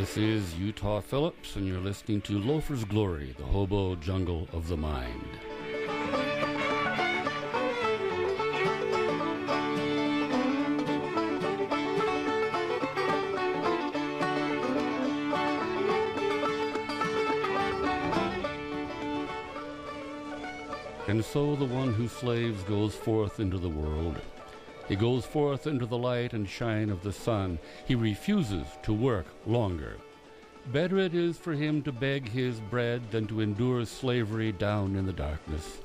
This is Utah Phillips, and you're listening to Loafers Glory, the hobo jungle of the mind. And so the one who slaves goes forth into the world. He goes forth into the light and shine of the sun. He refuses to work longer. Better it is for him to beg his bread than to endure slavery down in the darkness.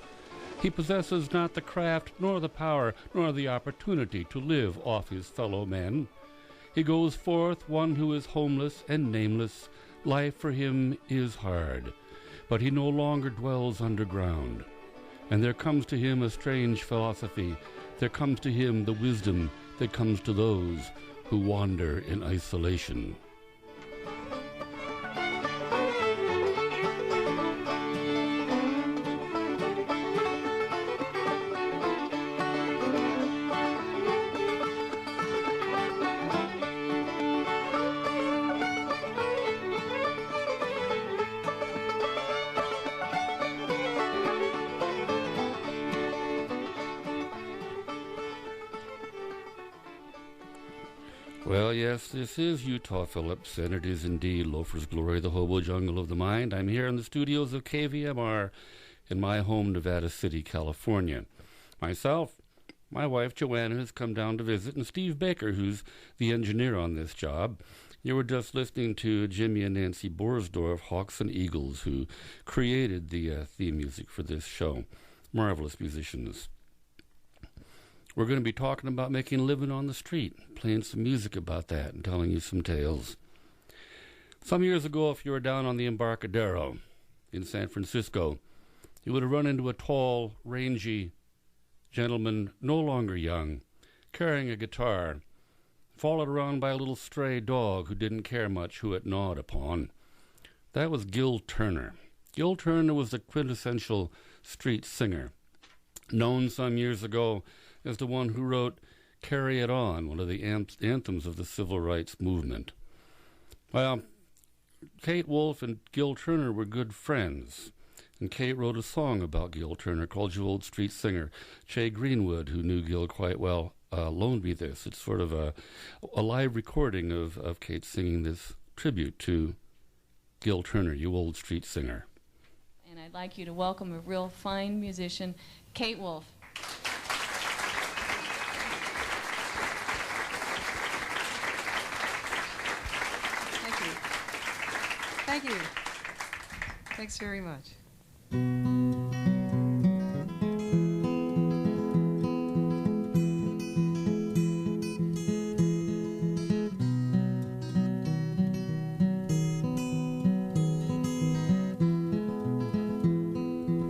He possesses not the craft, nor the power, nor the opportunity to live off his fellow men. He goes forth one who is homeless and nameless. Life for him is hard, but he no longer dwells underground. And there comes to him a strange philosophy. There comes to him the wisdom that comes to those who wander in isolation. Well, yes, this is Utah Phillips, and it is indeed Loafers Glory, the hobo jungle of the mind. I'm here in the studios of KVMR in my home, Nevada City, California. Myself, my wife Joanna has come down to visit, and Steve Baker, who's the engineer on this job. You were just listening to Jimmy and Nancy Borsdorf, Hawks and Eagles, who created the theme music for this show. Marvelous musicians. We're going to be talking about making a living on the street, playing some music about that and telling you some tales. Some years ago, if you were down on the Embarcadero in San Francisco, you would have run into a tall, rangy gentleman, no longer young, carrying a guitar, followed around by a little stray dog who didn't care much who it gnawed upon. That was Gil Turner. Gil Turner was the quintessential street singer, known some years ago as the one who wrote Carry It On, one of the anthems of the civil rights movement. Well, Kate Wolf and Gil Turner were good friends, and Kate wrote a song about Gil Turner called You Old Street Singer. Che Greenwood, who knew Gil quite well, loaned me this. It's sort of a live recording of Kate singing this tribute to Gil Turner, You Old Street Singer. And I'd like you to welcome a real fine musician, Kate Wolf. Thank you. Thanks very much.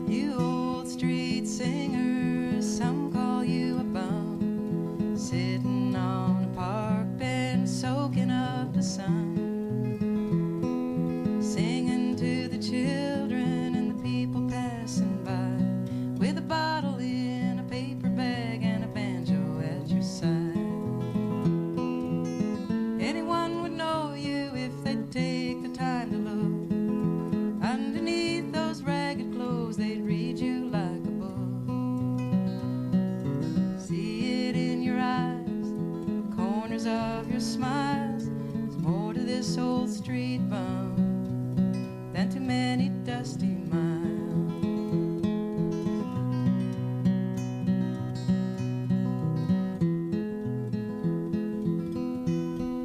You old street singer, some call you a bum, sitting on a park bench soaking up the sun. Children and the people passing by, with a bottle in a paper bag and a banjo at your side. Anyone would know you if they'd take the time to look. Underneath those ragged clothes they'd read you like a book. See it in your eyes, the corners of your smiles. There's more to this old street bum than too many dusty miles.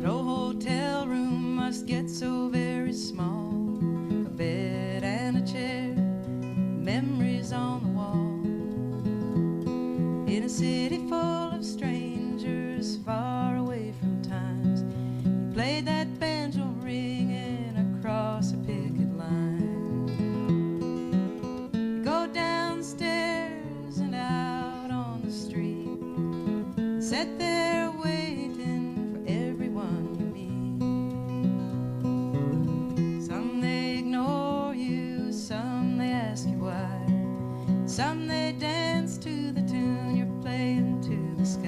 No hotel room must get so very small. A bed and a chair, memories on the wall. In a city full of strangers, far away from times, you played that banjo ringing across a picket line. You go downstairs and out on the street, sit there waiting for everyone you meet. Some they ignore you, some they ask you why, some they dance to the tune you're playing to the sky.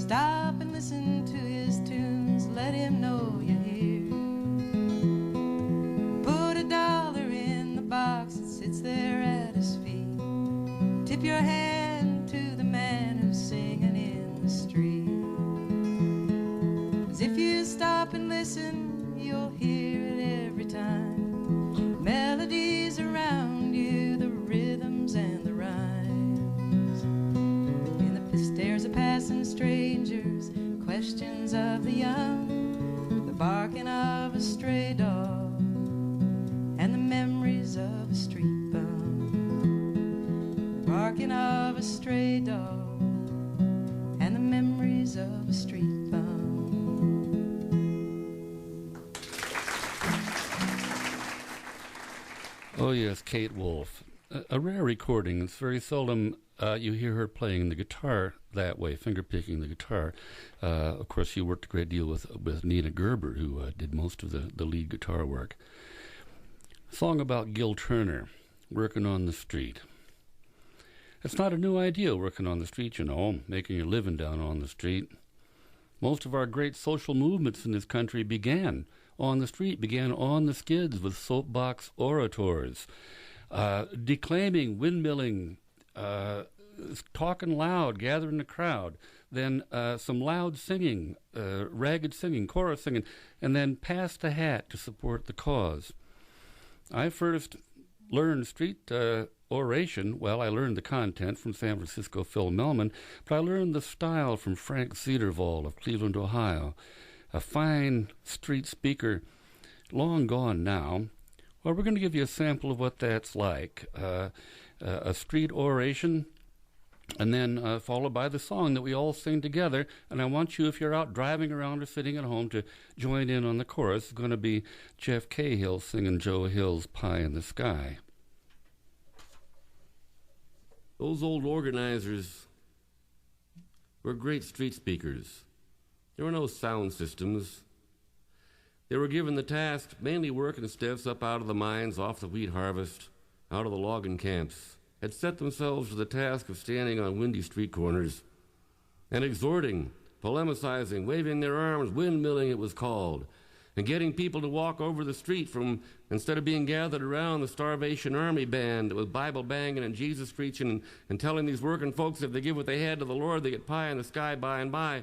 Stop and listen to his tunes, let him know you're here. Put $1 in the box that sits there at his feet. Tip your hand to the man who's singing in the street. 'Cause if you stop and listen, you'll hear it every time. Melodies around you, the rhythms and the rhymes. In the stairs of passing strangers, questions of the young, the barking of a stray dog, and the memories of a street bum. The barking of a stray dog, and the memories of a street bum. Oh yes, Kate Wolf. A rare recording. It's very seldom you hear her playing the guitar that way, finger-picking the guitar. Of course, she worked a great deal with Nina Gerber, who did most of the lead guitar work. A song about Gil Turner, working on the street. It's not a new idea, working on the street, you know, making a living down on the street. Most of our great social movements in this country began on the street, began on the skids with soapbox orators, declaiming, windmilling, talking loud, gathering a crowd, then some loud singing, ragged singing, chorus singing, and then pass the hat to support the cause. I first learned street oration. Well, I learned the content from San Francisco Phil Melman, but I learned the style from Frank Cedervall of Cleveland, Ohio, a fine street speaker, long gone now. Well, we're going to give you a sample of what that's like. A street oration, and then followed by the song that we all sing together. And I want you, if you're out driving around or sitting at home, to join in on the chorus. It's going to be Jeff Cahill singing Joe Hill's Pie in the Sky. Those old organizers were great street speakers. There were no sound systems. They were given the task, mainly working stiffs up out of the mines, off the wheat harvest, out of the logging camps, had set themselves to the task of standing on windy street corners and exhorting, polemicizing, waving their arms, windmilling it was called, and getting people to walk over the street from, instead of being gathered around the Starvation Army band that was Bible banging and Jesus preaching and telling these working folks if they give what they had to the Lord, they get pie in the sky by and by.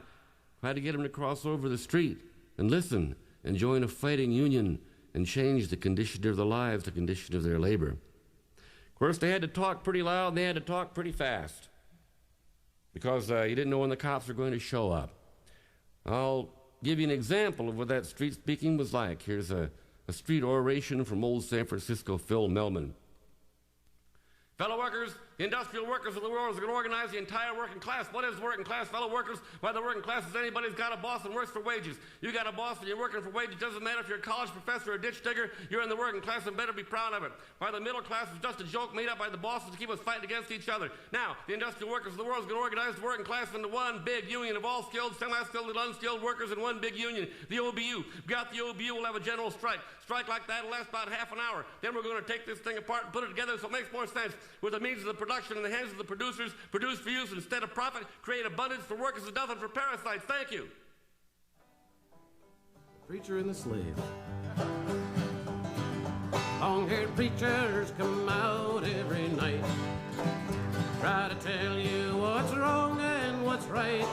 Try to get them to cross over the street and listen and join a fighting union and change the condition of their lives, the condition of their labor. Of course, they had to talk pretty loud and they had to talk pretty fast because you didn't know when the cops were going to show up. I'll give you an example of what that street speaking was like. Here's a street oration from old San Francisco Phil Melman. Fellow workers, the industrial workers of the world are going to organize the entire working class. What is the working class, fellow workers? Why, the working class is anybody who's got a boss and works for wages. You got a boss and you're working for wages. Doesn't matter if you're a college professor or a ditch digger, you're in the working class and better be proud of it. Why, the middle class is just a joke made up by the bosses to keep us fighting against each other. Now, the industrial workers of the world is going to organize the working class into one big union of all skilled, semi-skilled, and unskilled workers in one big union, the OBU. We've got the OBU, we'll have a general strike. Strike like that will last about half an hour. Then we're going to take this thing apart and put it together so it makes more sense. With the means of the production in the hands of the producers, produce for use instead of profit, create abundance for workers and nothing for parasites. Thank you. The preacher and the slave. Long-haired preachers come out every night, try to tell you what's wrong and what's right.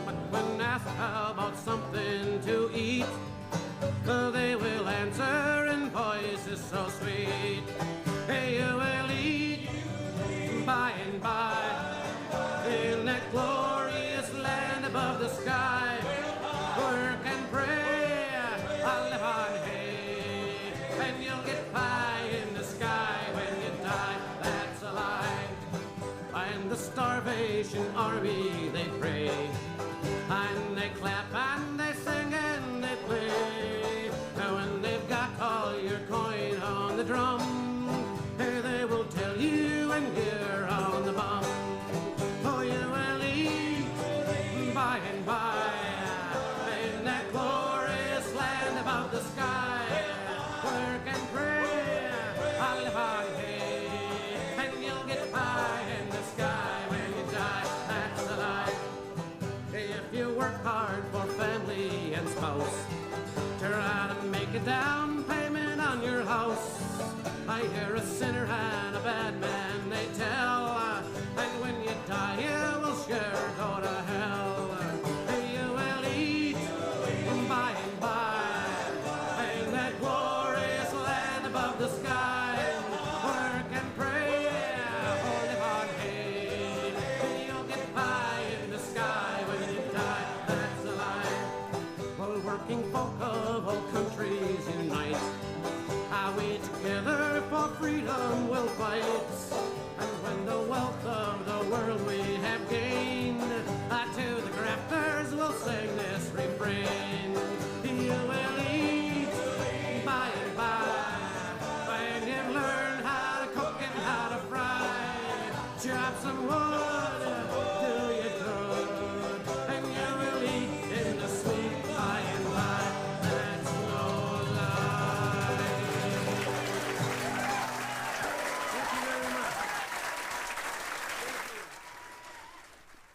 But when asked how about something to eat, they will answer in voices so sweet. Hey, you will eat by and by in that glorious land above the sky. Work and pray, I'll live on hay, and you'll get pie in the sky when you die. That's a lie. And the Starvation Army, they pray, and they clap and they sing and they play. Now when they've got all your coin on the drum, they will tell you when you're on the bum. Oh, you will eat by and by in that glorious land above the sky. Work and pray, I'll live on hay, and you'll get pie in the sky when you die. That's a lie. if you work hard for family and spouse, try to make a down payment on your house. I hear a sinner and a bad man, they tell, and when you die you will sure go to hell. You will eat by and by in that glorious land above the sky. Work and pray, hold it on hay, and you'll get by in the sky when you die. That's a lie. Well, working folk of all countries unite. We together for freedom will fight. And when the wealth of the world we have gained, to the grafters we'll sing this refrain. You will eat by and by when you've learned how to cook and how to fry. Chop some wood, do you good, and you will eat in the sweet by and by. That's no lie.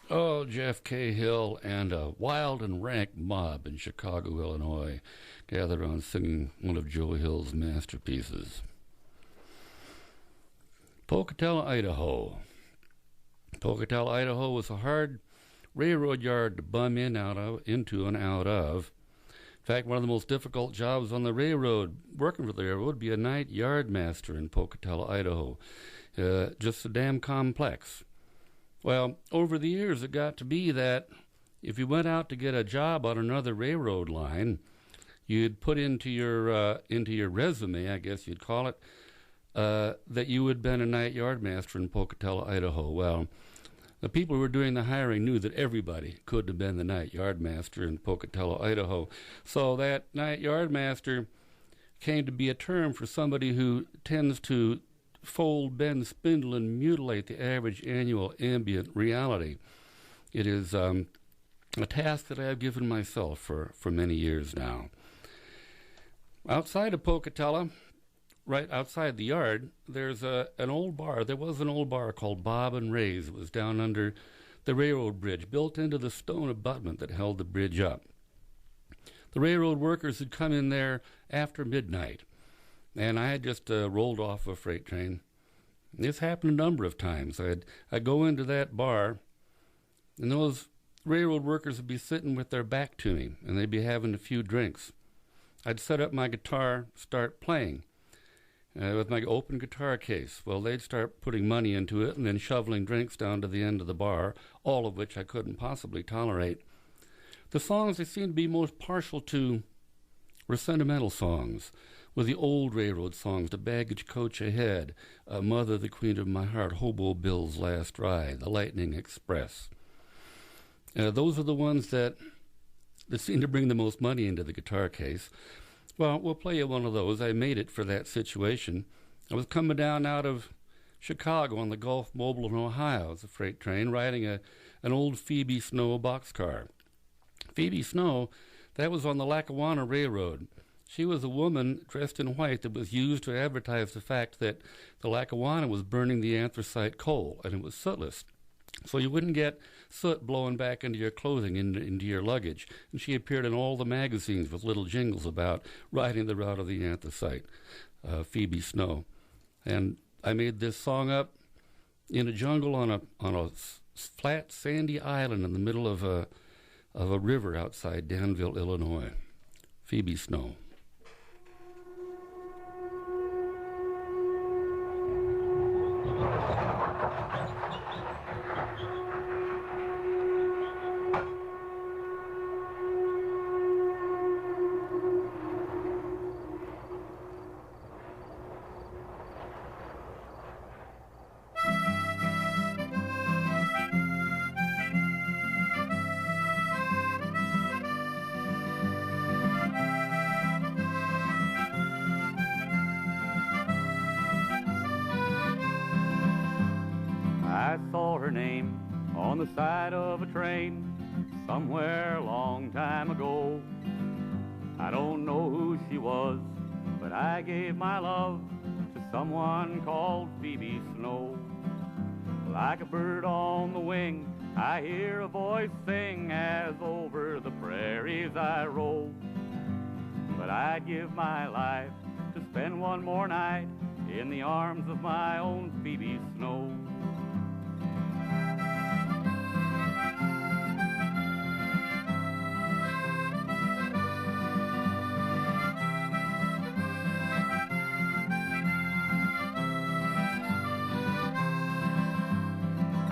Oh, Jeff Cahill and a wild and rank mob in Chicago, Illinois, gather on singing one of Joe Hill's masterpieces. Pocatello, Idaho. Pocatello, Idaho was a hard railroad yard to bum into and out of. In fact, one of the most difficult jobs on the railroad, working for the railroad, would be a night yard master in Pocatello, Idaho. Just so damn complex. Well, over the years, it got to be that if you went out to get a job on another railroad line, you'd put into your resume, I guess you'd call it, that you had been a night yard master in Pocatello, Idaho. Well, the people who were doing the hiring knew that everybody could have been the night yard master in Pocatello, Idaho. So that night yard master came to be a term for somebody who tends to fold, bend, spindle, and mutilate the average annual ambient reality. It is a task that I have given myself for many years now. Outside of Pocatello, right outside the yard, there's an old bar. There was an old bar called Bob and Ray's. It was down under the railroad bridge, built into the stone abutment that held the bridge up. The railroad workers had come in there after midnight, and I had just rolled off a freight train. This happened a number of times. I'd go into that bar, and those railroad workers would be sitting with their back to me, and they'd be having a few drinks. I'd set up my guitar, start playing with my open guitar case. Well, they'd start putting money into it and then shoveling drinks down to the end of the bar, all of which I couldn't possibly tolerate. The songs they seemed to be most partial to were sentimental songs, with the old railroad songs, The Baggage Coach Ahead, Mother, the Queen of My Heart, Hobo Bill's Last Ride, The Lightning Express. Those are the ones that seem to bring the most money into the guitar case. Well, we'll play you one of those. I made it for that situation. I was coming down out of Chicago on the Gulf Mobile in Ohio as a freight train, riding an old Phoebe Snow boxcar. Phoebe Snow, that was on the Lackawanna Railroad. She was a woman dressed in white that was used to advertise the fact that the Lackawanna was burning the anthracite coal, and it was sootless. So you wouldn't get soot blowing back into your clothing, into your luggage. And she appeared in all the magazines with little jingles about riding the route of the anthracite, Phoebe Snow. And I made this song up in a jungle on a flat, sandy island in the middle of a river outside Danville, Illinois. Phoebe Snow. I saw her name on the side of a train somewhere a long time ago. I don't know who she was, but I gave my love to someone called Phoebe Snow. Like a bird on the wing, I hear a voice sing as old prairies I rove. But I'd give my life to spend one more night in the arms of my own Phoebe Snow.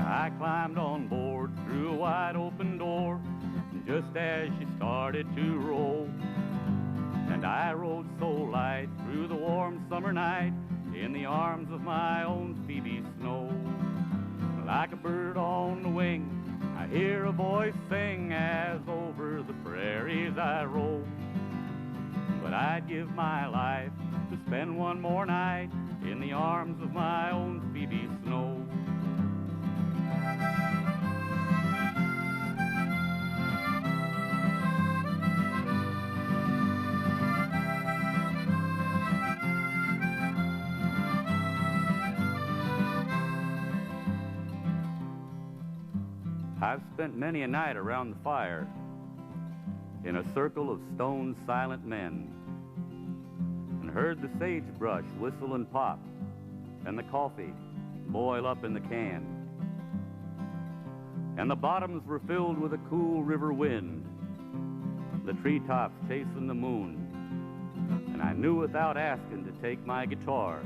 I climbed on board through a wide open door just as she started to roll. And I rode so light through the warm summer night in the arms of my own Phoebe Snow. Like a bird on the wing, I hear a voice sing as over the prairies I roll. But I'd give my life to spend one more night in the arms of my own Phoebe Snow. I've spent many a night around the fire in a circle of stone silent men, and heard the sagebrush whistle and pop and the coffee boil up in the can. And the bottoms were filled with a cool river wind, the treetops chasing the moon. And I knew without asking to take my guitar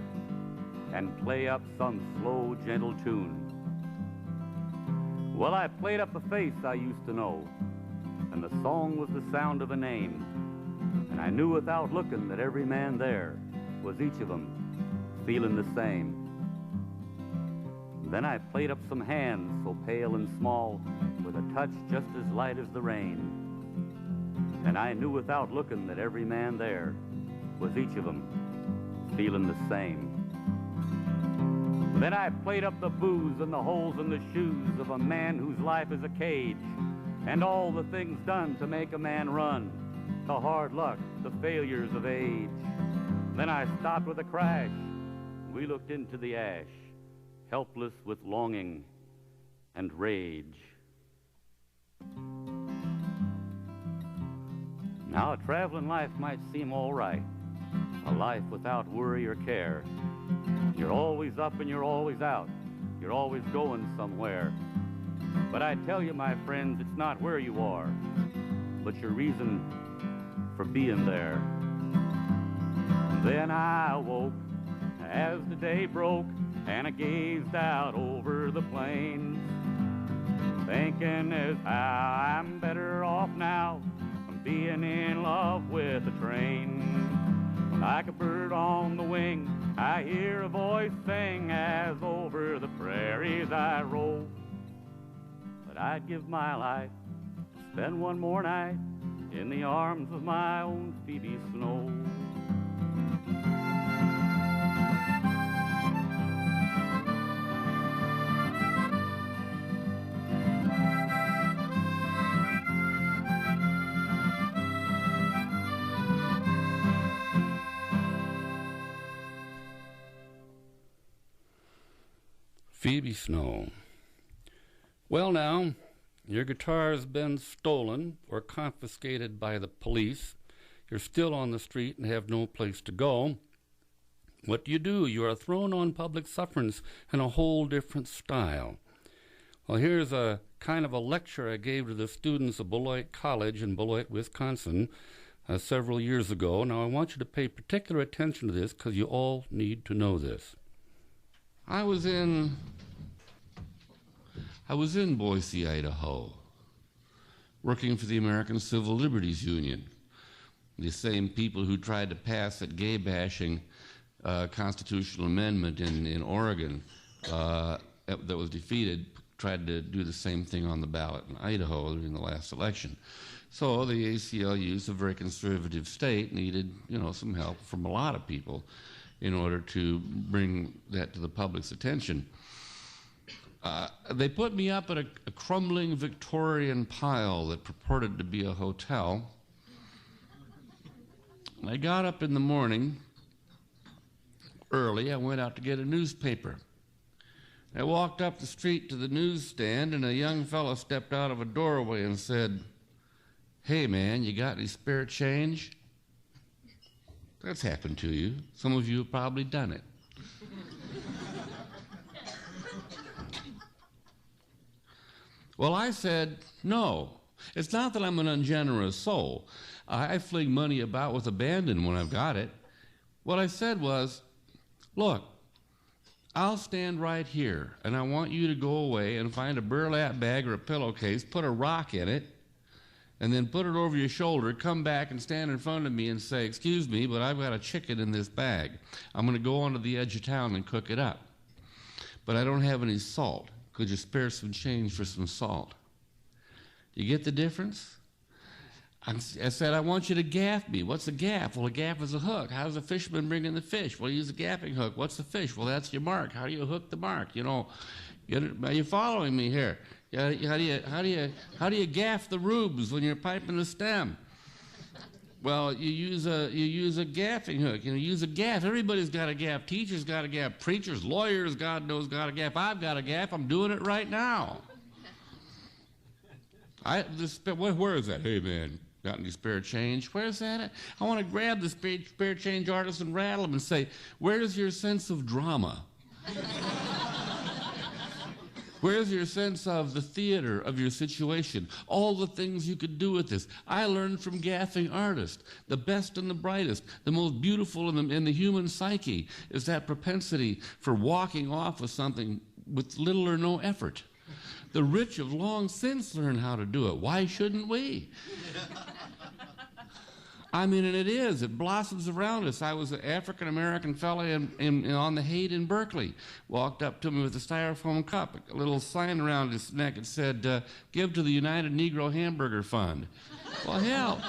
and play up some slow, gentle tune. Well, I played up a face I used to know, and the song was the sound of a name. And I knew without looking that every man there was each of them feeling the same. Then I played up some hands so pale and small, with a touch just as light as the rain. And I knew without looking that every man there was each of them feeling the same. Then I played up the booze and the holes in the shoes of a man whose life is a cage, and all the things done to make a man run, the hard luck, the failures of age. Then I stopped with a crash. We looked into the ash, helpless with longing and rage. Now a traveling life might seem all right, a life without worry or care. You're always up and you're always out. You're always going somewhere. But I tell you, my friends, it's not where you are, but your reason for being there. Then I awoke as the day broke, and I gazed out over the plains, thinking as how I'm better off now from being in love with a train. Like a bird on the wing, I hear a voice sing as over the prairies I roll. But I'd give my life to spend one more night in the arms of my own Phoebe Snow. Phoebe Snow. Well now, your guitar's been stolen or confiscated by the police. You're still on the street and have no place to go. What do? You are thrown on public sufferance in a whole different style. Well, here's a kind of a lecture I gave to the students of Beloit College in Beloit, Wisconsin, several years ago. Now, I want you to pay particular attention to this because you all need to know this. I was in Boise, Idaho, working for the American Civil Liberties Union, the same people who tried to pass that gay-bashing constitutional amendment in Oregon that was defeated, tried to do the same thing on the ballot in Idaho in the last election. So the ACLU is a very conservative state, needed some help from a lot of people in order to bring that to the public's attention. They put me up at a crumbling Victorian pile that purported to be a hotel. I got up in the morning early. I went out to get a newspaper. I walked up the street to the newsstand, and a young fellow stepped out of a doorway and said, Hey, man, you got any spare change? That's happened to you. Some of you have probably done it. Well, I said, no. It's not that I'm an ungenerous soul. I fling money about with abandon when I've got it. What I said was, look, I'll stand right here, and I want you to go away and find a burlap bag or a pillowcase, put a rock in it, and then put it over your shoulder, come back and stand in front of me and say, excuse me, but I've got a chicken in this bag. I'm going to go onto the edge of town and cook it up. But I don't have any salt. Could you spare some change for some salt? You get the difference? I said, I want you to gaff me. What's a gaff? Well, a gaff is a hook. How does a fisherman bring in the fish? Well, use a gaffing hook. What's the fish? Well, that's your mark. How do you hook the mark? You know, are you following me here? How do you gaff the rubes when you're piping the stem? Well, you use a gaffing hook. You know, use a gaff. Everybody's got a gaff. Teachers got a gaff. Preachers, lawyers, God knows, got a gaff. I've got a gaff. I'm doing it right now. Where is that? Hey, man, got any spare change? Where's that at? I want to grab the spare change artist and rattle him and say, where's your sense of drama? Where's your sense of the theater of your situation? All the things you could do with this. I learned from gaffing artists. The best and the brightest, the most beautiful in the human psyche is that propensity for walking off with something with little or no effort. The rich have long since learned how to do it. Why shouldn't we? I mean, and it blossoms around us. I was an African-American fella on the Haight in Berkeley. Walked up to me with a styrofoam cup, a little sign around his neck. It said, give to the United Negro Hamburger Fund. Well, hell,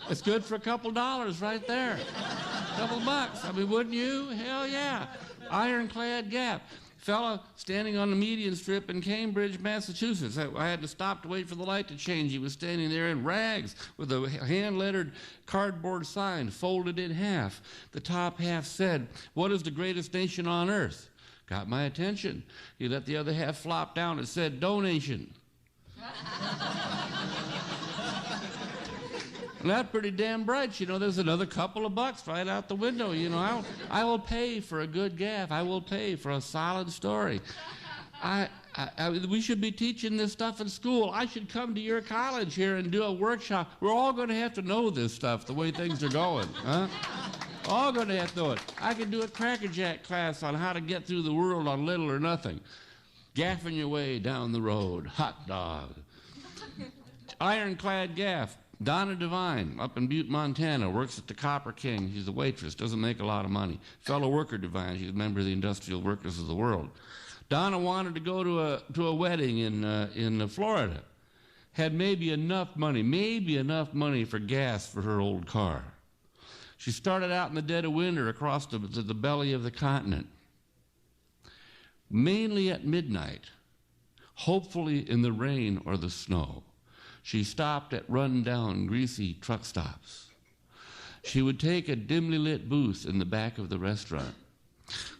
it's good for a couple dollars right there. A couple bucks. I mean, wouldn't you? Hell yeah. Ironclad Gap. Fella standing on the median strip in Cambridge, Massachusetts. I had to stop to wait for the light to change. He was standing there in rags with a hand-lettered cardboard sign folded in half. The top half said, "What is the greatest nation on earth?" Got my attention. He let the other half flop down and said, "Donation." And that's pretty damn bright. You know, there's another couple of bucks right out the window. You know, I will pay for a good gaff. I will pay for a solid story. We should be teaching this stuff in school. I should come to your college here and do a workshop. We're all going to have to know this stuff the way things are going. Huh? All going to have to know it. I could do a crackerjack class on how to get through the world on little or nothing. Gaffing your way down the road. Hot dog. Ironclad gaff. Donna Devine, up in Butte, Montana, works at the Copper King. She's a waitress, doesn't make a lot of money. Fellow worker Devine, she's a member of the Industrial Workers of the World. Donna wanted to go to a wedding in Florida. Had maybe enough money for gas for her old car. She started out in the dead of winter across the belly of the continent. Mainly at midnight, hopefully in the rain or the snow. She stopped at run-down, greasy truck stops. She would take a dimly lit booth in the back of the restaurant,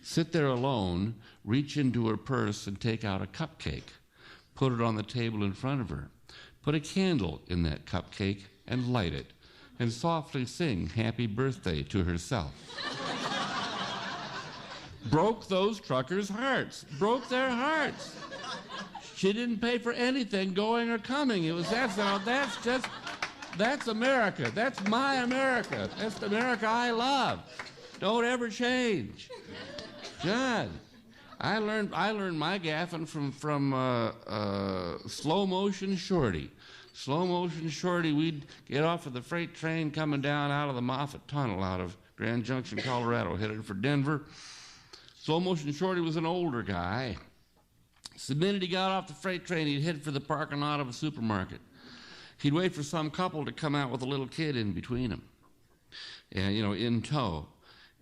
sit there alone, reach into her purse and take out a cupcake, put it on the table in front of her, put a candle in that cupcake and light it, and softly sing happy birthday to herself. Broke those truckers' hearts, broke their hearts. She didn't pay for anything going or coming. That's America. That's my America. That's the America I love. Don't ever change. John, I learned my gaffing from Slow Motion Shorty. Slow Motion Shorty, we'd get off of the freight train coming down out of the Moffat Tunnel out of Grand Junction, Colorado, headed for Denver. Slow Motion Shorty was an older guy. So the minute he got off the freight train, he'd head for the parking lot of a supermarket. He'd wait for some couple to come out with a little kid in between them, and, in tow.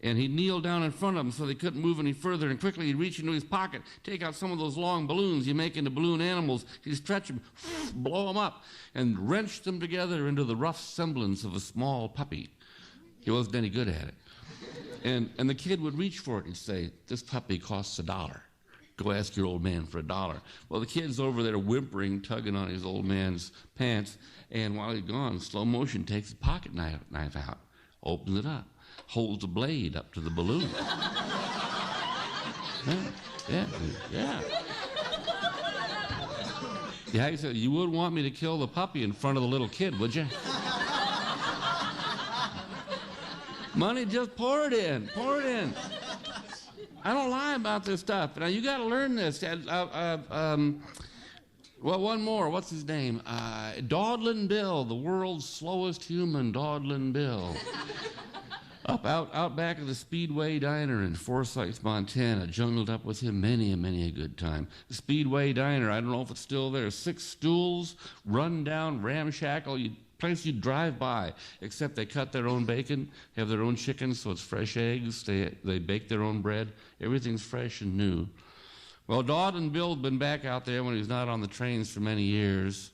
And he'd kneel down in front of them so they couldn't move any further, and quickly he'd reach into his pocket, take out some of those long balloons you make into balloon animals. He'd stretch them, blow them up, and wrench them together into the rough semblance of a small puppy. He wasn't any good at it. And the kid would reach for it and say, "This puppy costs $1. Go ask your old man for $1. Well, the kid's over there whimpering, tugging on his old man's pants, and while he's gone, slow motion takes a pocket knife out, opens it up, holds the blade up to the balloon. Yeah. Yeah, he said, you wouldn't want me to kill the puppy in front of the little kid, would you? Money, just pour it in. I don't lie about this stuff. Now, you got to learn this. Well, one more. What's his name? Dawdlin Bill, the world's slowest human, Dawdlin Bill. Out back of the Speedway Diner in Forsyth, Montana, jungled up with him many a good time. The Speedway Diner, I don't know if it's still there. 6 stools, run down, ramshackle, place you'd drive by, except they cut their own bacon, have their own chicken, so it's fresh eggs. They bake their own bread. Everything's fresh and new. Well, Dawdlin Bill had been back out there when he was not on the trains for many years,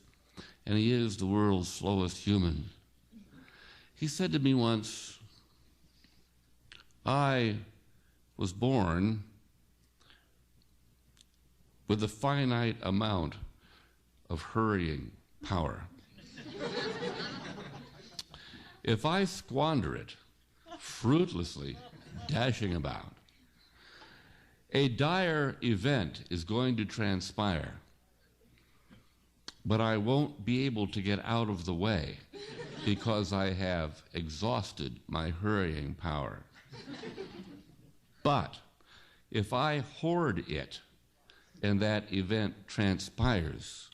and he is the world's slowest human. He said to me once, I was born with a finite amount of hurrying power. If I squander it, fruitlessly dashing about, a dire event is going to transpire, but I won't be able to get out of the way because I have exhausted my hurrying power. But if I hoard it and that event transpires,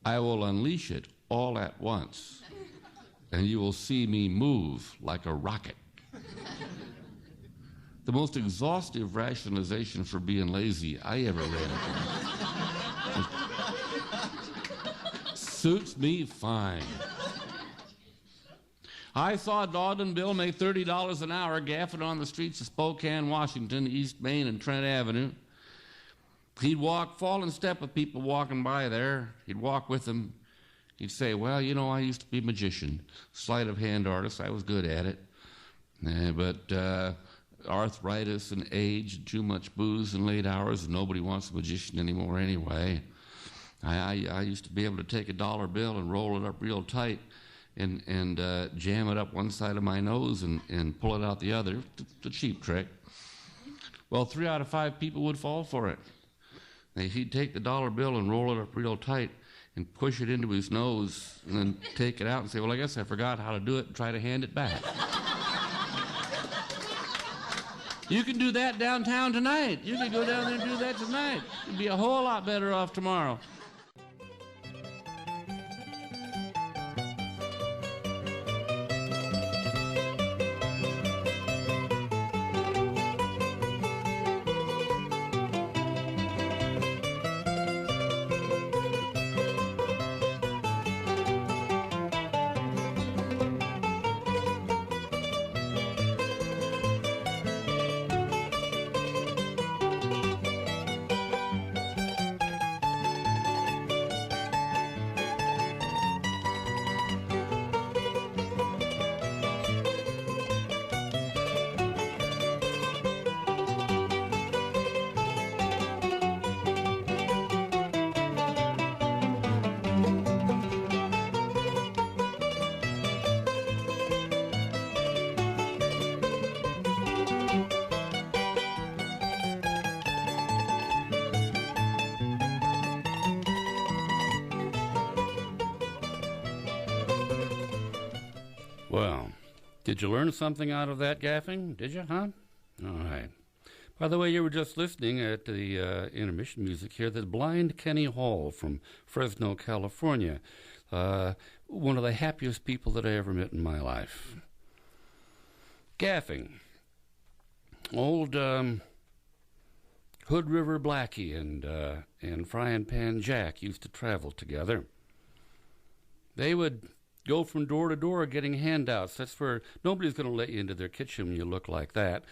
I will unleash it all at once, and you will see me move like a rocket. The most exhaustive rationalization for being lazy I ever ran into. Suits me fine. I saw Dawdlin Bill make $30 an hour gaffing on the streets of Spokane, Washington, East Main, and Trent Avenue. He'd fall in step with people walking by there. He'd walk with them. He'd say, well, you know, I used to be a magician, sleight of hand artist. I was good at it. But arthritis and age and too much booze and late hours, and nobody wants a magician anymore anyway. I used to be able to take $1 bill and roll it up real tight and jam it up one side of my nose and pull it out the other. It's a cheap trick. Well, 3 out of 5 people would fall for it. He'd take the $1 bill and roll it up real tight and push it into his nose and then take it out and say, well, I guess I forgot how to do it, and try to hand it back. You can do that downtown tonight. You can go down there and do that tonight. You'd be a whole lot better off tomorrow. Well, did you learn something out of that gaffing? Did you, huh? All right. By the way, you were just listening at the intermission music here, the Blind Kenny Hall from Fresno, California. One of the happiest people that I ever met in my life. Gaffing. Old Hood River Blackie and Frying Pan Jack used to travel together. They would go from door to door getting handouts. That's where nobody's going to let you into their kitchen when you look like that.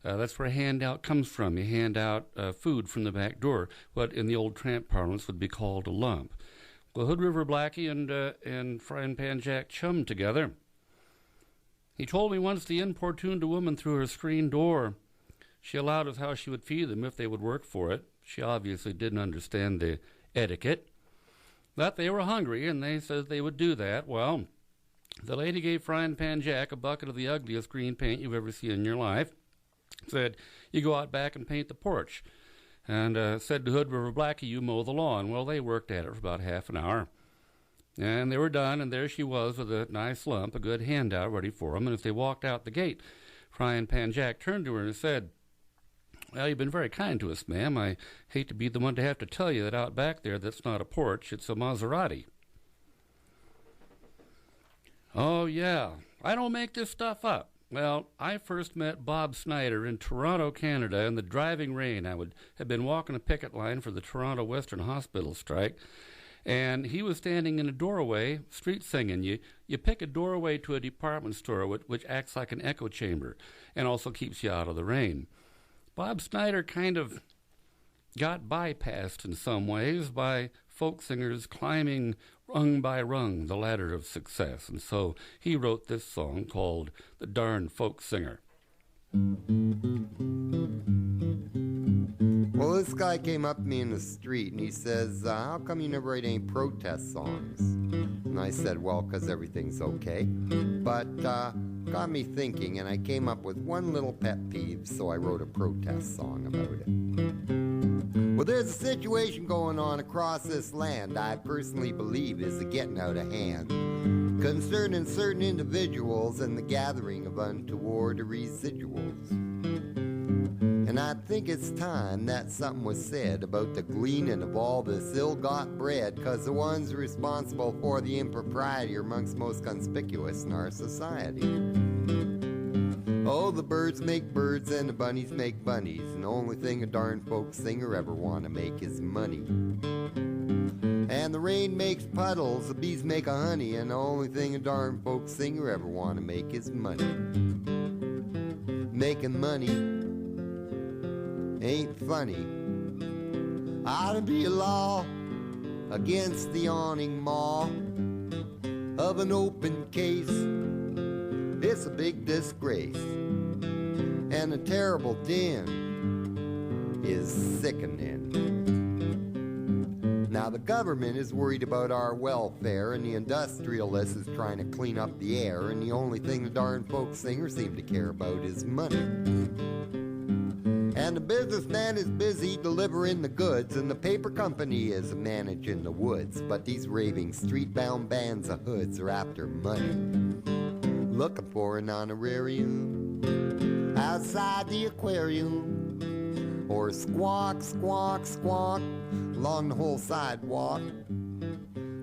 That's where a handout comes from. You hand out food from the back door, what in the old tramp parlance would be called a lump. Well, Hood River Blackie and Frying Pan Jack chummed together. He told me once he importuned a woman through her screen door. She allowed us how she would feed them if they would work for it. She obviously didn't understand the etiquette. But they were hungry, and they said they would do that. Well, the lady gave Frying Pan Jack a bucket of the ugliest green paint you've ever seen in your life. Said, you go out back and paint the porch. And said to Hood River Blackie, you mow the lawn. Well, they worked at it for about half an hour. And they were done, and there she was with a nice lump, a good handout ready for them. And as they walked out the gate, Frying Pan Jack turned to her and said, well, you've been very kind to us, ma'am. I hate to be the one to have to tell you that out back there that's not a porch, it's a Maserati. Oh, yeah, I don't make this stuff up. Well, I first met Bob Snyder in Toronto, Canada, in the driving rain. I would have been walking a picket line for the Toronto Western Hospital strike, and he was standing in a doorway, street singing. You pick a doorway to a department store, which acts like an echo chamber and also keeps you out of the rain. Bob Snyder kind of got bypassed in some ways by folk singers climbing rung by rung the ladder of success. And so he wrote this song called The Darn Folk Singer. Well, this guy came up to me in the street and he says, how come you never write any protest songs? And I said, well, because everything's okay. But got me thinking, and I came up with one little pet peeve, so I wrote a protest song about it. Well, there's a situation going on across this land I personally believe is getting out of hand, concerning certain individuals and the gathering of untoward residuals. And I think it's time that something was said about the gleaning of all this ill-got bread, because the ones responsible for the impropriety are amongst most conspicuous in our society. Oh, the birds make birds and the bunnies make bunnies, and the only thing a darn folk singer ever want to make is money. And the rain makes puddles, the bees make a honey, and the only thing a darn folk singer ever want to make is money. Making money ain't funny. Ought to be a law against the awning maw of an open case. It's a big disgrace, and a terrible din is sickening. Now the government is worried about our welfare, and the industrialist is trying to clean up the air, and the only thing the darn folk singers seem to care about is money. And the businessman is busy delivering the goods, and the paper company is managing the woods. But these raving street-bound bands of hoods are after money, looking for an honorarium outside the aquarium, or squawk, squawk, squawk along the whole sidewalk,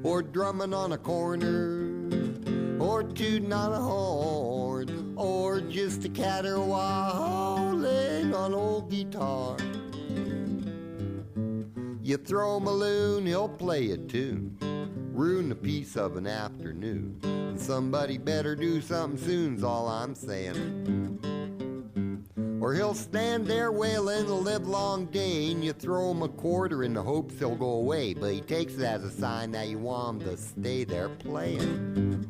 or drumming on a corner, or tooting on a horn, or just a caterwauling on an old guitar. You throw him a loon, he'll play a tune, ruin the peace of an afternoon. And somebody better do something soon's all I'm saying, or he'll stand there wailing the livelong day, and you throw him a quarter in the hopes he'll go away, but he takes it as a sign that you want him to stay there playing.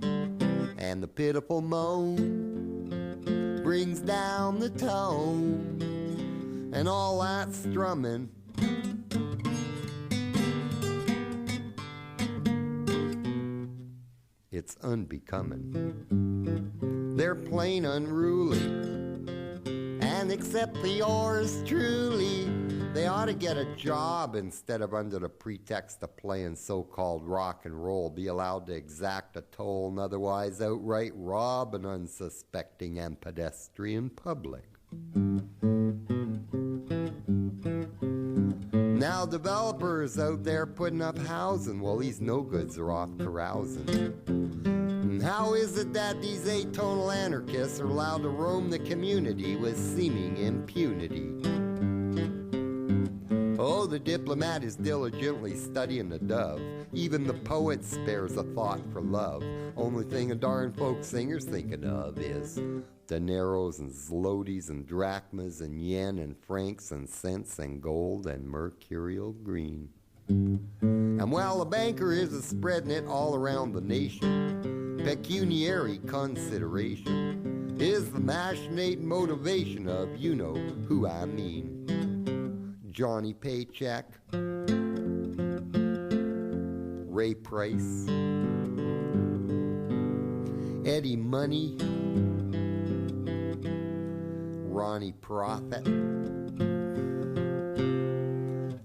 And the pitiful moan brings down the tone, and all that strumming it's unbecoming. They're plain unruly, and except for yours truly, they ought to get a job instead of, under the pretext of playing so-called rock and roll, be allowed to exact a toll and otherwise outright rob an unsuspecting and pedestrian public. Now developers out there putting up housing, well, these no-goods are off carousing. And how is it that these atonal anarchists are allowed to roam the community with seeming impunity? Oh, the diplomat is diligently studying the dove. Even the poet spares a thought for love. Only thing a darn folk singer's thinking of is dineros and zlotys and drachmas and yen and francs and cents and gold and mercurial green. And while the banker is spreading it all around the nation, pecuniary consideration is the machinating motivation of you know who I mean. Johnny Paycheck, Ray Price, Eddie Money, Ronnie Prophet,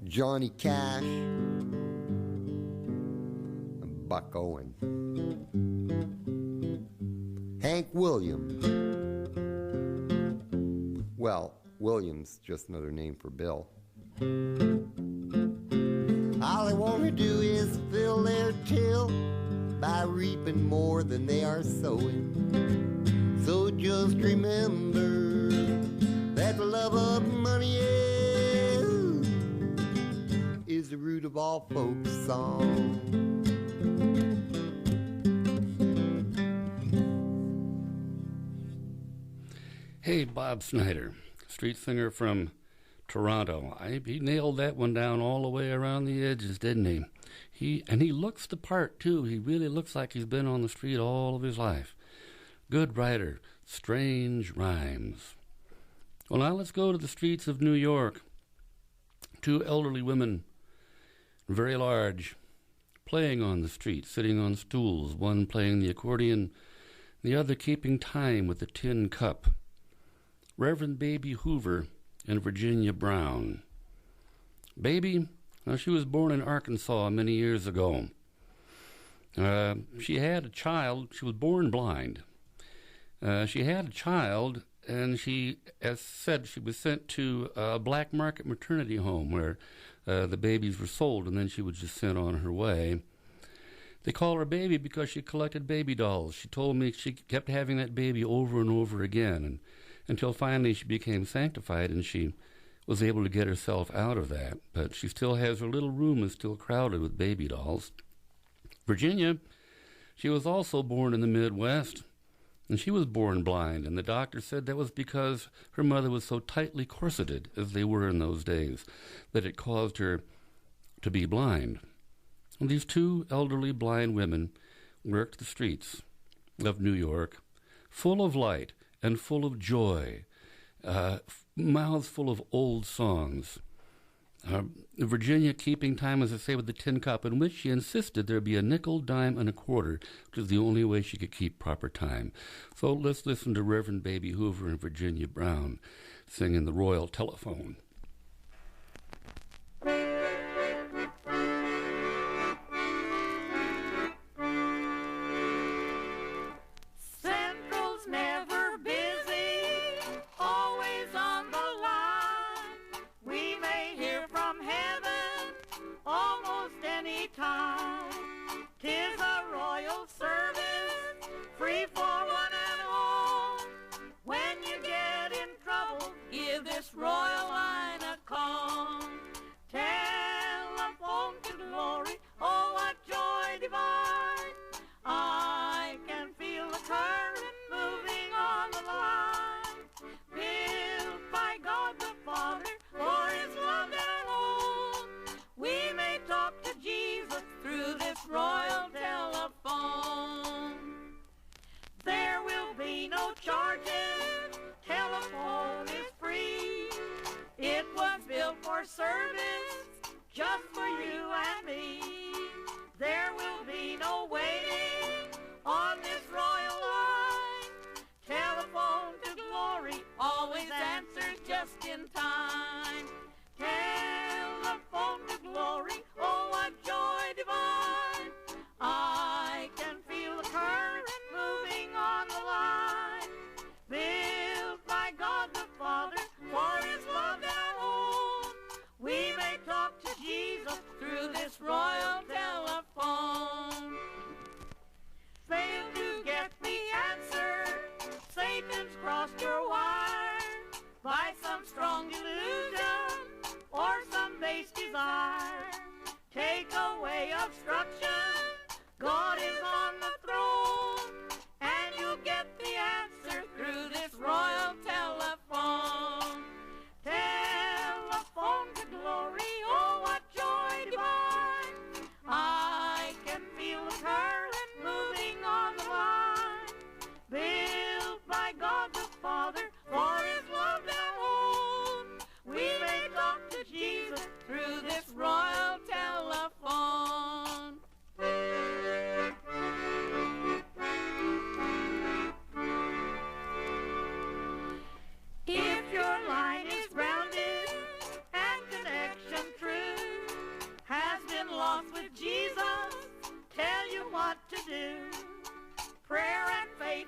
Johnny Cash, Buck Owen, Hank Williams. Well, Williams, just another name for Bill. All they want to do is fill their till by reaping more than they are sowing. So just remember that the love of money is the root of all folks' song. Hey, Bob Snyder, street singer from Toronto. He nailed that one down all the way around the edges, didn't he? He looks the part, too. He really looks like he's been on the street all of his life. Good writer, strange rhymes. Well, now let's go to the streets of New York. Two elderly women, very large, playing on the street, sitting on stools, one playing the accordion, the other keeping time with the tin cup. Reverend Baby Hoover and Virginia Brown. Baby, she was born in Arkansas many years ago. She had a child. She was born blind. She had a child, and she, as said, she was sent to a black market maternity home where the babies were sold, and then she was just sent on her way. They call her Baby because she collected baby dolls. She told me she kept having that baby over and over again, and until finally she became sanctified and she was able to get herself out of that. But she still has her little room is still crowded with baby dolls. Virginia, she was also born in the Midwest, and she was born blind, and the doctor said that was because her mother was so tightly corseted, as they were in those days, that it caused her to be blind. And these two elderly blind women worked the streets of New York, full of light and full of joy, mouths full of old songs. Virginia keeping time, as I say, with the tin cup, in which she insisted there be a nickel, dime, and a quarter, which is the only way she could keep proper time. So let's listen to Reverend Baby Hoover and Virginia Brown singing the Royal Telephone.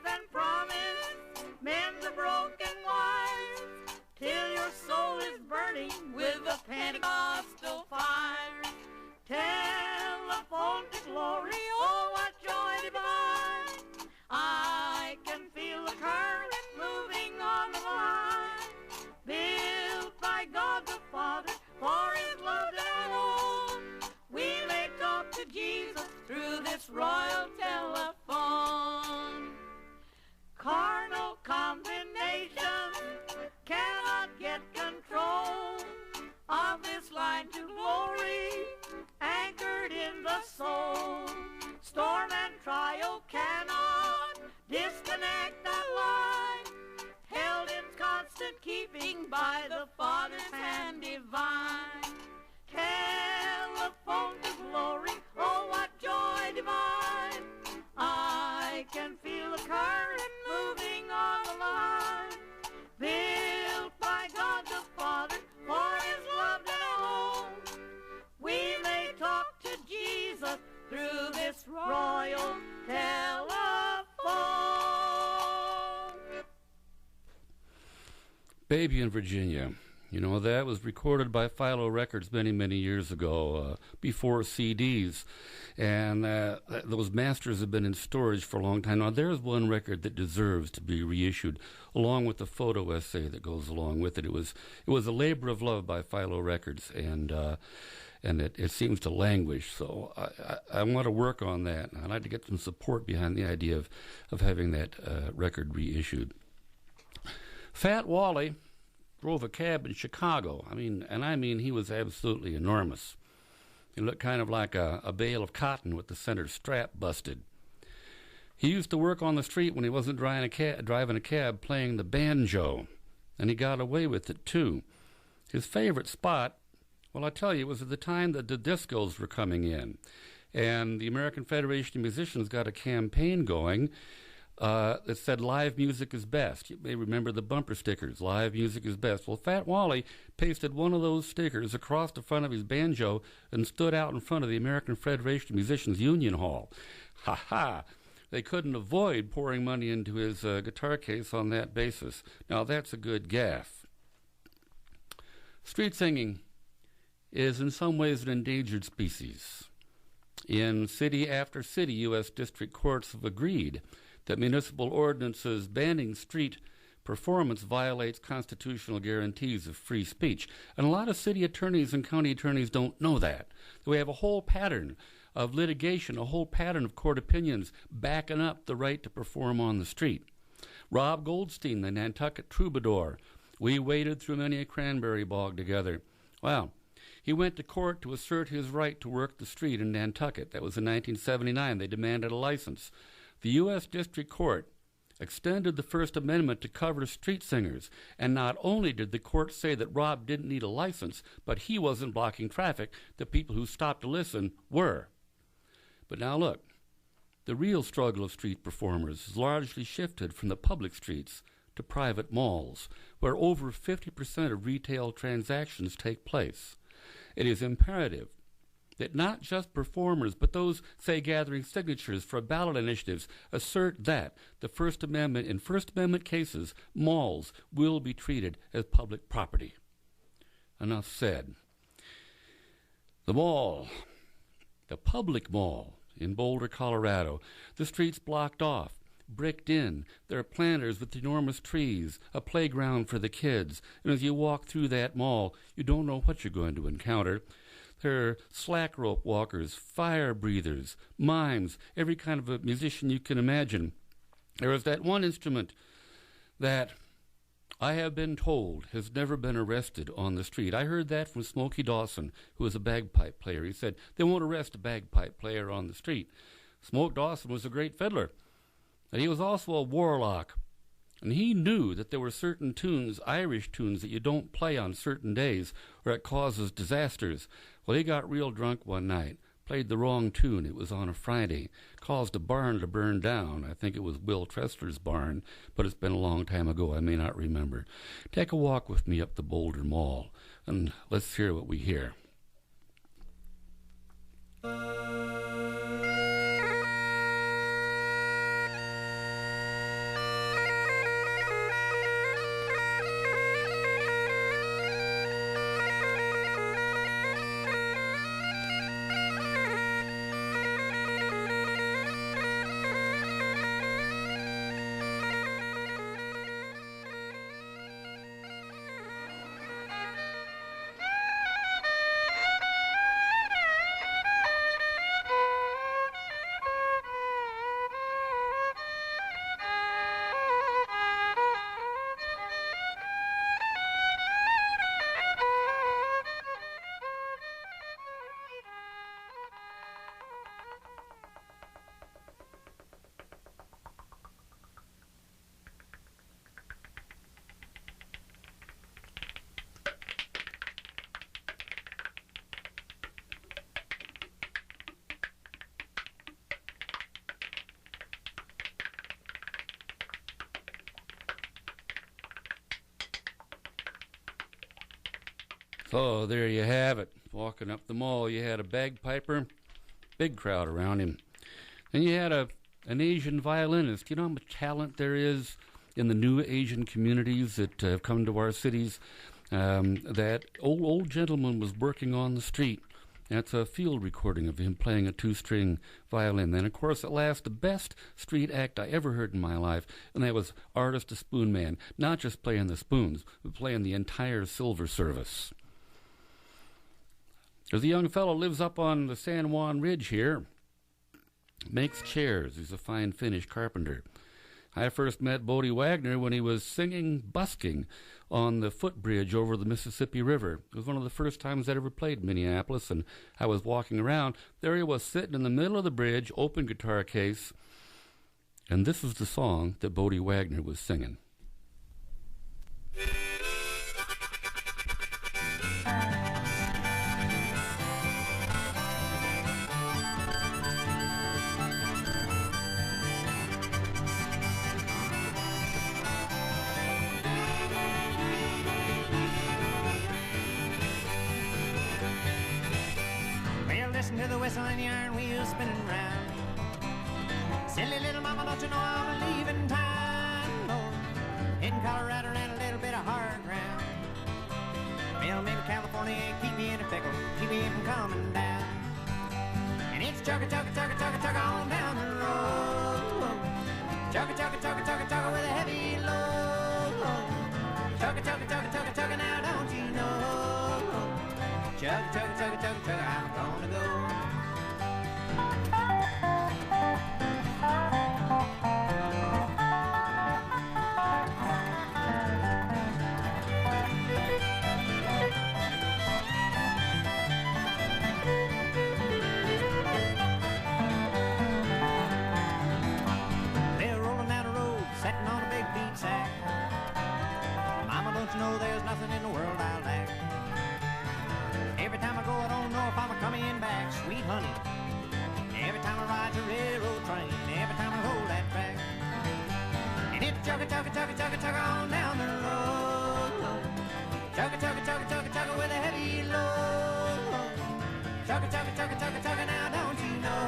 and promise, mend the broken wires, till your soul is burning with the Pentecostal fire. Telephone to glory, oh what joy divine, I can feel the current moving on the line, built by God the Father for his love alone. We may talk to Jesus through this royal telephone. Carnal combinations cannot get control of this line to glory, anchored in the soul. Storm and trial cannot disconnect that line, held in constant keeping by the Father's hand divine. Telephone to glory, oh what joy divine, I can feel the current moving on the line, built by God the Father for his love alone. We may talk to Jesus through this royal telephone. Baby in Virginia. You know, that was recorded by Philo Records many, many years ago, before CDs. And those masters have been in storage for a long time. Now, there's one record that deserves to be reissued, along with the photo essay that goes along with it. It was a labor of love by Philo Records, and it seems to languish. So I want to work on that. I'd like to get some support behind the idea of having that record reissued. Fat Wally drove a cab in Chicago. I mean, he was absolutely enormous. He looked kind of like a bale of cotton with the center strap busted. He used to work on the street when he wasn't driving a cab playing the banjo, and he got away with it too. His favorite spot, well, I tell you, it was at the time that the discos were coming in, and the American Federation of Musicians got a campaign going that said live music is best. You may remember the bumper stickers, live music is best. Well, Fat Wally pasted one of those stickers across the front of his banjo and stood out in front of the American Federation of Musicians Union Hall. Ha ha! They couldn't avoid pouring money into his guitar case on that basis. Now that's a good gaff. Street singing is in some ways an endangered species. In city after city, U.S. district courts have agreed that municipal ordinances banning street performance violates constitutional guarantees of free speech. And a lot of city attorneys and county attorneys don't know that. We have a whole pattern of litigation, a whole pattern of court opinions backing up the right to perform on the street. Rob Goldstein, the Nantucket troubadour, we waded through many a cranberry bog together. Well, he went to court to assert his right to work the street in Nantucket. That was in 1979. They demanded a license. The U.S. District Court extended the First Amendment to cover street singers, and not only did the court say that Rob didn't need a license, but he wasn't blocking traffic. The people who stopped to listen were. But now look, the real struggle of street performers has largely shifted from the public streets to private malls, where over 50% of retail transactions take place. It is imperative that not just performers, but those, say, gathering signatures for ballot initiatives, assert that the First Amendment, in First Amendment cases, malls will be treated as public property. Enough said. The mall, the public mall in Boulder, Colorado, the streets blocked off, bricked in. There are planters with enormous trees, a playground for the kids, and as you walk through that mall, you don't know what you're going to encounter. There are slack rope walkers, fire breathers, mimes, every kind of a musician you can imagine. There is that one instrument that I have been told has never been arrested on the street. I heard that from Smokey Dawson, who was a bagpipe player. He said, they won't arrest a bagpipe player on the street. Smoke Dawson was a great fiddler, and he was also a warlock. And he knew that there were certain tunes, Irish tunes, that you don't play on certain days or it causes disasters. Well, he got real drunk one night, played the wrong tune. It was on a Friday, caused a barn to burn down. I think it was Will Tressler's barn, but it's been a long time ago. I may not remember. Take a walk with me up the Boulder Mall, and let's hear what we hear. Oh, there you have it. Walking up the mall, you had a bagpiper, big crowd around him. Then you had an Asian violinist. You know how much talent there is in the new Asian communities that have come to our cities? That old gentleman was working on the street. That's a field recording of him playing a two-string violin. Then, of course, at last, the best street act I ever heard in my life, and that was Artist the Spoon Man. Not just playing the spoons, but playing the entire silver service. There's a young fellow lives up on the San Juan Ridge here. Makes chairs. He's a fine Finnish carpenter. I first met Bodie Wagner when he was singing Busking on the footbridge over the Mississippi River. It was one of the first times I'd ever played in Minneapolis, and I was walking around. There he was sitting in the middle of the bridge, open guitar case, and this is the song that Bodie Wagner was singing. Listen to the whistle and the iron wheels spinning round. Silly little mama, don't you know I'm leaving town? Oh, hitting Colorado and a little bit of hard ground. Well, maybe California ain't keep me in a pickle, keep me from coming down. And it's chugga, chugga, chugga, chugga, chugga on down the road. Chugga, chugga, chugga, chugga, chugga with a heavy load. Chugga, chugga, chugga, chugga, chugga, now don't you know? Chugga, chugga, chugga, chugga, chugga, I'm gonna go. They're rolling down the road, sitting on a big beat sack. Mama, don't you know there's nothing in the world I lack? Every time I go, I don't know if I'm coming back, sweet honey. Every time I ride the railroad train, every time I hold that track. And it's chugga, chugga, chugga, chugga, chugga on down the road. Chugga, chugga, chugga, chugga, chugga with a heavy load. Chugga, chugga, chugga, chugga, chugga, now don't you know?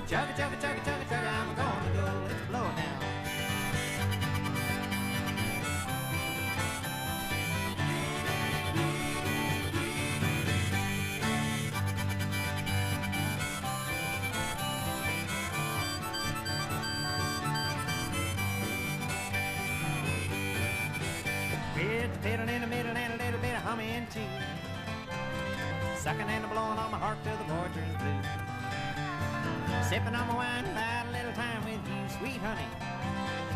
Chugga, chugga, chugga, chugga, chugga, I'm gonna go, let's blow it now. It's fiddling in the middle and a little bit of humming too. Sucking and blowing on my heart till the border's blue. Sipping on my wine, about a little time with you, sweet honey.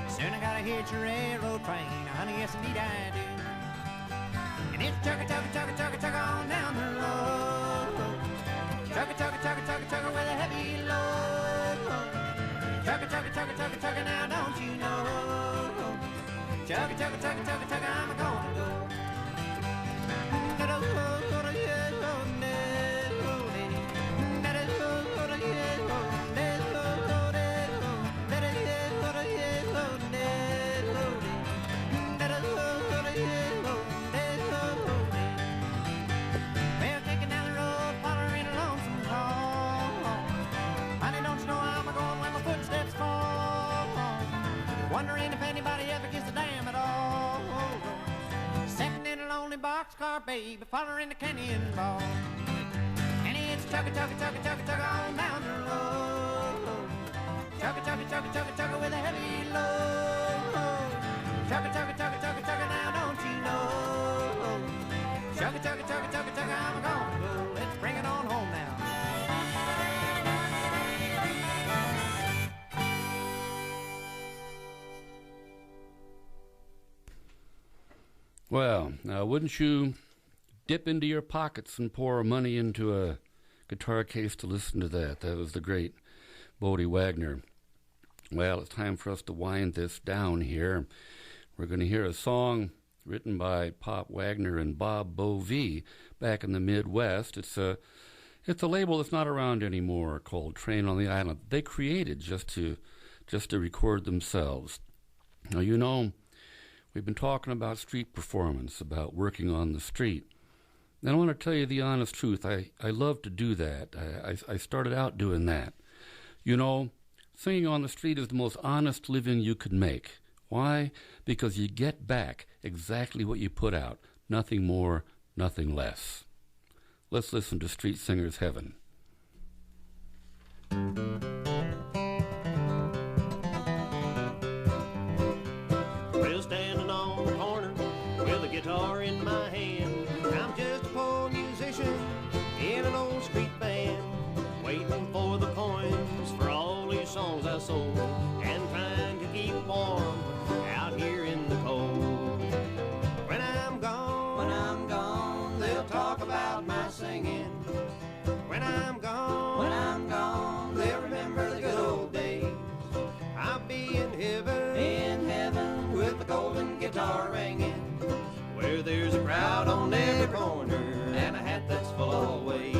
Soon I gotta hitch a railroad train, honey, yes indeed I do. And it's chugga, chugga, chugga, chugga, chugga on down the road. Chugga, chugga, chugga, chugga, chugga with a heavy load. Chugga, chugga, chugga, chugga, chugga, now don't you know? Chugga, chugga, chugga, chugga, chugga, I'm gonna go. Well, taking down the road, following a lonesome call. Honey, don't you know I'm going where my footsteps fall? Wondering if anybody ever gets the damn at all. Sitting in a lonely boxcar, baby, following the cannonball. And it's chugga, chugga, chugga, chugga, chugga on down the road. Chugga, chugga, chugga, chugga, chugga with a heavy load. Chugga, chugga, chugga, chugga, chugga, now don't you know? Chugga, chugga, chugga, chugga, chugga, I'm gonna go. Let's bring it on home now. Well, now wouldn't you dip into your pockets and pour money into a guitar case to listen to that? That was the great Bodie Wagner. Well, it's time for us to wind this down here. We're going to hear a song written by Pop Wagner and Bob Bovee back in the Midwest. It's a label that's not around anymore called Train on the Island. They created just to record themselves. Now, you know, We've been talking about street performance, about working on the street. And I want to tell you the honest truth. I love to do that. I started out doing that. You know, singing on the street is the most honest living you could make. Why? Because you get back exactly what you put out. Nothing more, nothing less. Let's listen to Street Singer's Heaven. Well, standing on the corner with a guitar in my hand, I'm just a poor musician in an old street band, waiting for the coins for all these songs I sold, and trying to keep warm out here in the cold. When I'm gone, they'll talk about my singing. When I'm gone, they'll remember the good old days. I'll be in heaven with the golden guitar ringing, where there's a crowd on every corner and a hat that's full always.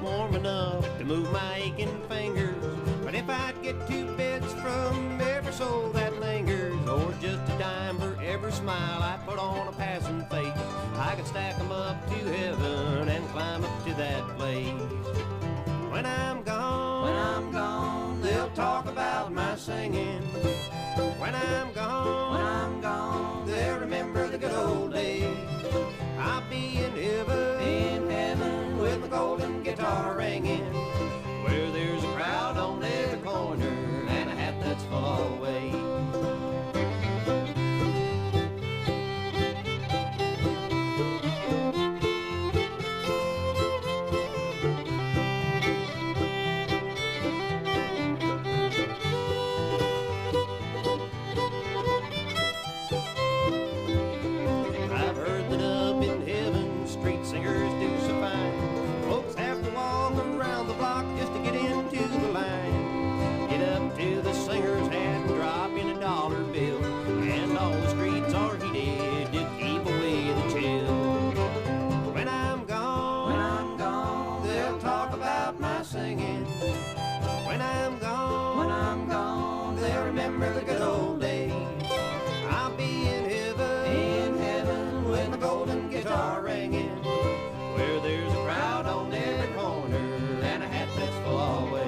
Warm enough to move my aching fingers, but if I'd get 2 bits from every soul that lingers, or just a dime for every smile I put on a passing face, I could stack 'em up to heaven and climb up to that place. When I'm gone, they'll talk about my singing. When I'm gone, they'll remember the good old days. I'll be in heaven with the golden guitar ringing, where there's a crowd on every corner and a hat that's full always. I've heard that up in heaven street singers do so fine. Folks have to walk around the block just to get into the line. Get up to the singer's hat and drop in a dollar bill, and all the streets are heated to keep away the chill. When I'm gone, they'll talk about my singing. When I'm gone, they'll remember the good old days. I'll be in heaven with the golden guitar ringing, where there's a crowd on every corner and a hat that's full always.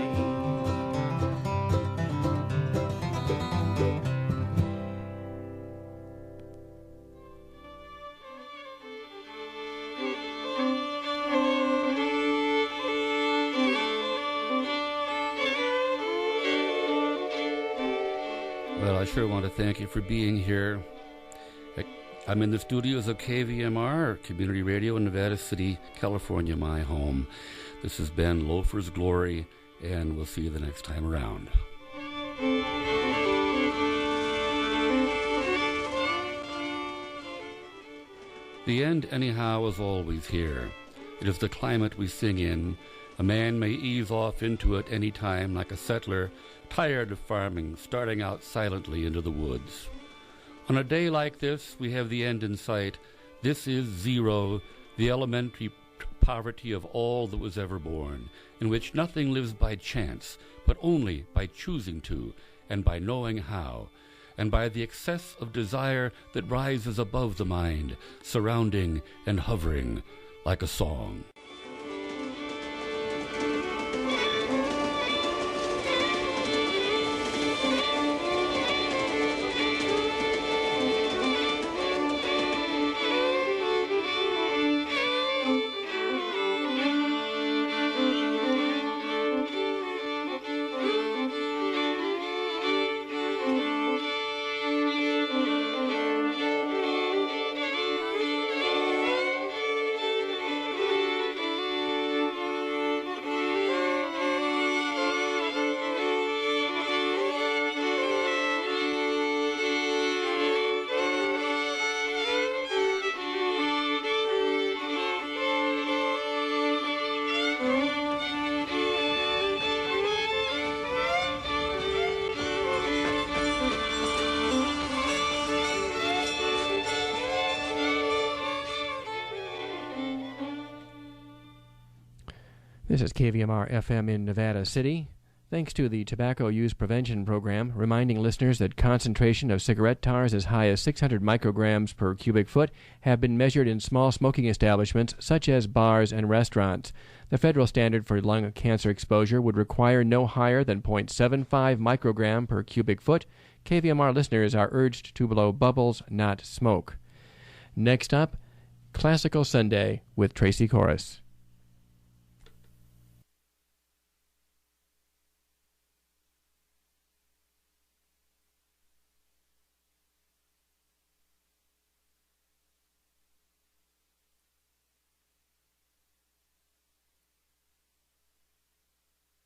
Well, I sure want to thank you for being here. I'm in the studios of KVMR, Community Radio in Nevada City, California, my home. This has been Loafers Glory, and we'll see you the next time around. The end, anyhow, is always here. It is the climate we sing in. A man may ease off into it any time, like a settler, tired of farming, starting out silently into the woods. On a day like this, we have the end in sight. This is zero, the elementary poverty of all that was ever born, in which nothing lives by chance, but only by choosing to, and by knowing how, and by the excess of desire that rises above the mind, surrounding and hovering like a song. This is KVMR FM in Nevada City. Thanks to the Tobacco Use Prevention Program, reminding listeners that concentration of cigarette tars as high as 600 micrograms per cubic foot have been measured in small smoking establishments such as bars and restaurants. The federal standard for lung cancer exposure would require no higher than 0.75 microgram per cubic foot. KVMR listeners are urged to blow bubbles, not smoke. Next up, Classical Sunday with Tracy Chorus.